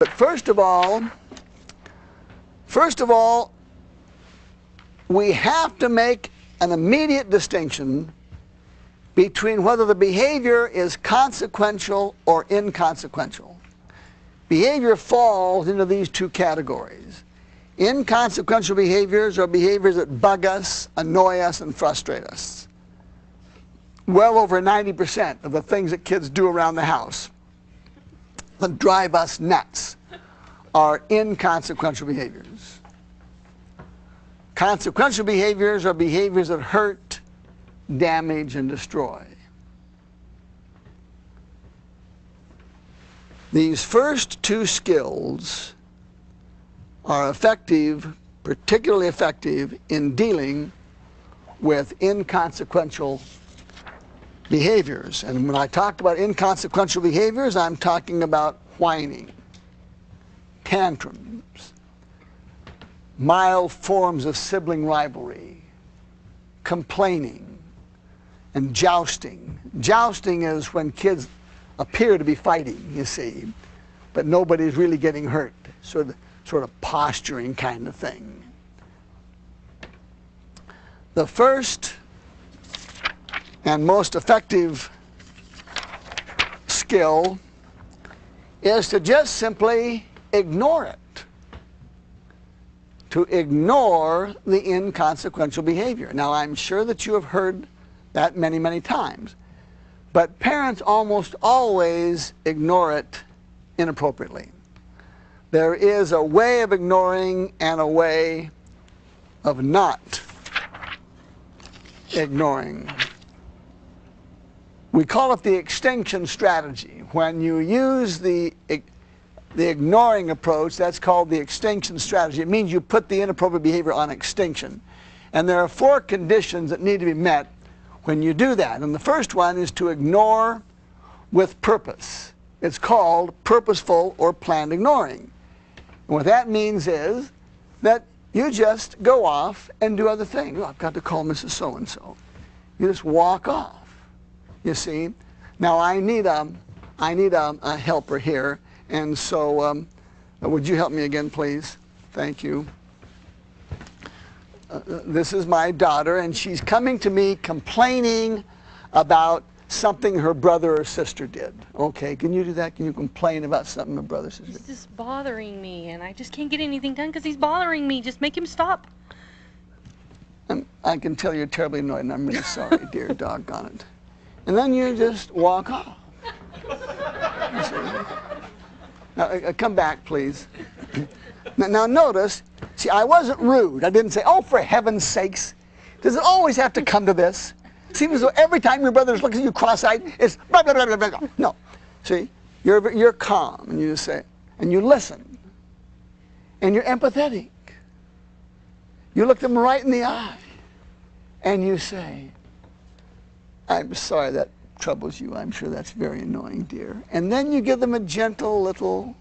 But first of all, we have to make an immediate distinction between whether the behavior is consequential or inconsequential. Behavior falls into these two categories. Inconsequential behaviors are behaviors that bug us, annoy us, and frustrate us. Well over 90% of the things that kids do around the house that drive us nuts are inconsequential behaviors. Consequential behaviors are behaviors that hurt, damage, and destroy. These first two skills are effective, particularly effective, in dealing with inconsequential behaviors. And when I talk about inconsequential behaviors, I'm talking about whining, tantrums, mild forms of sibling rivalry, complaining, and jousting. Jousting is when kids appear to be fighting, you see, but nobody's really getting hurt. Sort of posturing kind of thing. The first and most effective skill is to just simply ignore it. To ignore the inconsequential behavior. Now, I'm sure that you have heard that many, many times. But parents almost always ignore it inappropriately. There is a way of ignoring and a way of not ignoring. We call it the extinction strategy. When you use the ignoring approach, that's called the extinction strategy. It means you put the inappropriate behavior on extinction. And there are 4 conditions that need to be met when you do that. And the first one is to ignore with purpose. It's called purposeful or planned ignoring. And what that means is that you just go off and do other things. Oh, I've got to call Mrs. So-and-so. You just walk off. You see? Now I need a helper here, and so would you help me again, please? Thank you. This is my daughter, and she's coming to me complaining about something her brother or sister did. Okay, can you do that? Can you complain about something her brother or sister did? He's just bothering me, and I just can't get anything done because he's bothering me. Just make him stop. I can tell you're terribly annoyed, and I'm really sorry, dear, doggone it. And then you just walk off. Now, come back, please. Now notice, see, I wasn't rude. I didn't say, oh, for heaven's sakes. Does it always have to come to this? It seems as though every time your brother looks at you cross-eyed, it's blah, blah, blah, blah, blah. No. See, you're calm, and you just say, and you listen. And you're empathetic. You look them right in the eye, and you say, I'm sorry that troubles you. I'm sure that's very annoying, dear. And then you give them a gentle little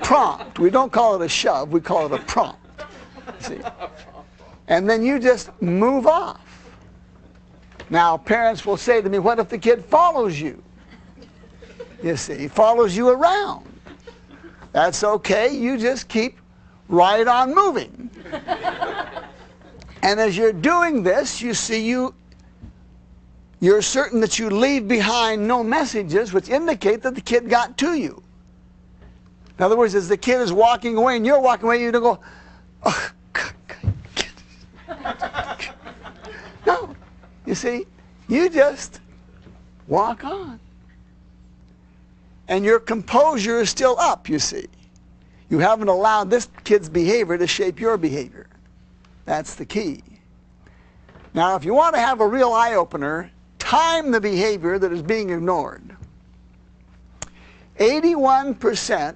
prompt. We don't call it a shove. We call it a prompt. See? And then you just move off. Now, parents will say to me, what if the kid follows you? You see, follows you around. That's okay. You just keep right on moving. And as you're doing this, you see, you're certain that you leave behind no messages which indicate that the kid got to you. In other words, as the kid is walking away and you're walking away, you don't go, oh, no. You see, you just walk on. And your composure is still up, you see. You haven't allowed this kid's behavior to shape your behavior. That's the key. Now, if you want to have a real eye-opener, time the behavior that is being ignored. 81%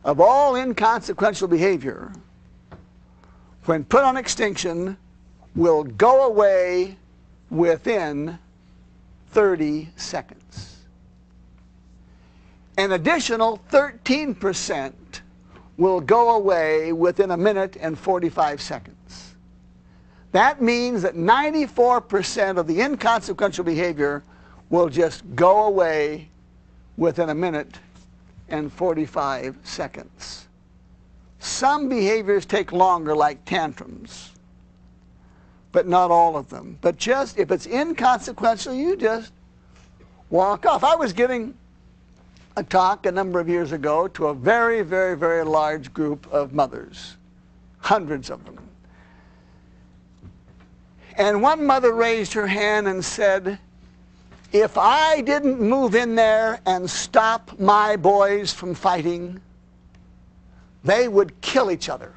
of all inconsequential behavior, when put on extinction, will go away within 30 seconds. An additional 13% will go away within a minute and 45 seconds. That means that 94% of the inconsequential behavior will just go away within a minute and 45 seconds. Some behaviors take longer, like tantrums, but not all of them. But just if it's inconsequential, you just walk off. I was giving a talk a number of years ago to a very, very, very large group of mothers, hundreds of them. And one mother raised her hand and said, if I didn't move in there and stop my boys from fighting, they would kill each other.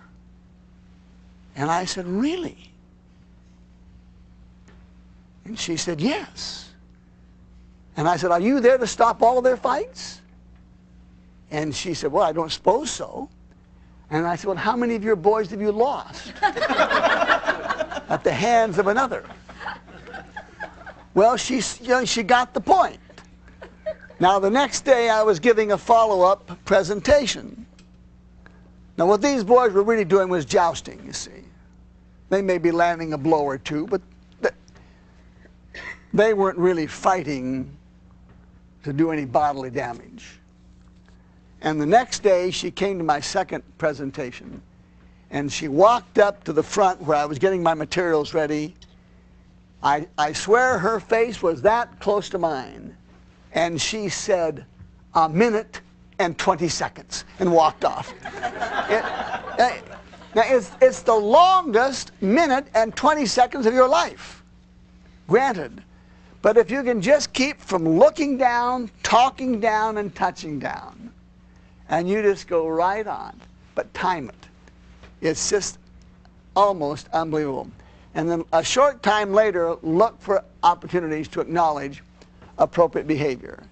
And I said, really? And she said, yes. And I said, are you there to stop all of their fights? And she said, well, I don't suppose so. And I said, well, how many of your boys have you lost at the hands of another? Well, she got the point. Now, the next day, I was giving a follow-up presentation. Now, what these boys were really doing was jousting, you see. They may be landing a blow or two, but they weren't really fighting to do any bodily damage. And the next day, she came to my second presentation, and she walked up to the front where I was getting my materials ready. I swear her face was that close to mine. And she said, 1 minute and 20 seconds, and walked off. Now, it's the longest minute and 20 seconds of your life, granted. But if you can just keep from looking down, talking down, and touching down, and you just go right on, but time it. It's just almost unbelievable. And then a short time later, look for opportunities to acknowledge appropriate behavior.